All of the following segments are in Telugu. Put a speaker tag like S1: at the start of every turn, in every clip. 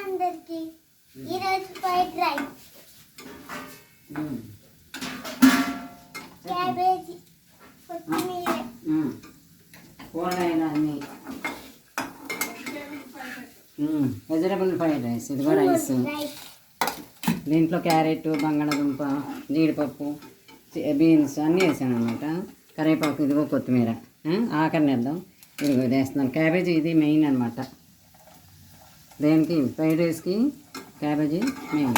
S1: అందరికి ఈరోజు ఫ్రైడ్ రైస్, క్యాబేజీ, కొత్తిమీర,
S2: కూరగాయలు అన్నీ, వెజిటబుల్ ఫ్రైడ్ రైస్. ఇదిగో రైస్, దీంట్లో క్యారెట్, బంగాళదుంప, జీడిపప్పు, బీన్స్ అన్నీ వేసాను అనమాట. కరివేపాకు, ఇదిగో కొత్తిమీర. ఆఖరిని వేద్దాం. ఇదిగో ఇది వేస్తున్నాను. క్యాబేజీ ఇది మెయిన్ అనమాట. దేనికి? ఫ్రైడ్ రైస్కి క్యాబేజీ మెయిన్.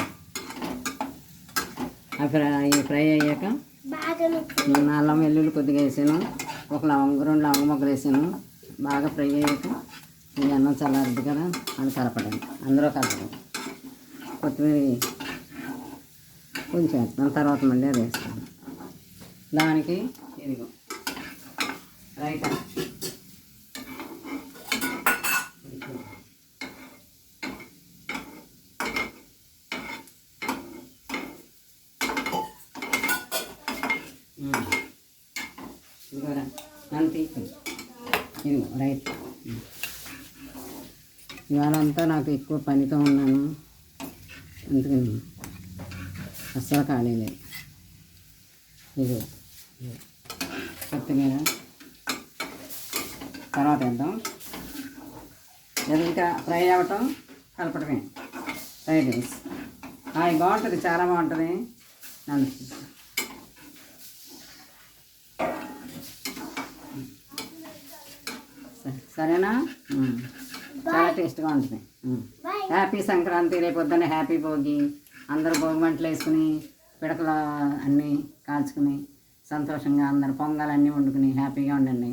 S2: అవి ఫ్రై అయ్యాక అల్లం వెల్లుల్లి కొద్దిగా వేసాను. ఒక రెండు లవంగ మొగ్గలు వేసాను. బాగా ఫ్రై అయ్యాక ఇది అన్నం చల్లారుద్ది కదా, అది కలపడం. అందులో కలపడం. కొత్తిమీర కొంచెం వేస్తాను, తర్వాత మళ్ళీ అది వేస్తాను. దానికి ఇదిగో రైతా. ఇదిగోరా అంతే. ఇదిగో రైట్. ఇవాళ అంతా నాకు ఎక్కువ పనితో ఉన్నాను, అందుకని అస్సలు ఖాళీ లేదు. ఇది కొత్తిమీర తర్వాత వేద్దాం. ఇది ఇంకా ఫ్రై అవ్వటం, కలపడమే ఫ్రైడ్ రైస్. అది బాగుంటుంది, చాలా బాగుంటుంది. సరేనా? చాలా టేస్ట్గా ఉంటుంది. హ్యాపీ సంక్రాంతి. రేపు పొద్దున్న హ్యాపీ భోగి. అందరూ భోగి మంటలు వేసుకుని పిడకలు అన్నీ కాల్చుకుని సంతోషంగా అందరు పొంగల్ అన్నీ వండుకుని హ్యాపీగా ఉండండి.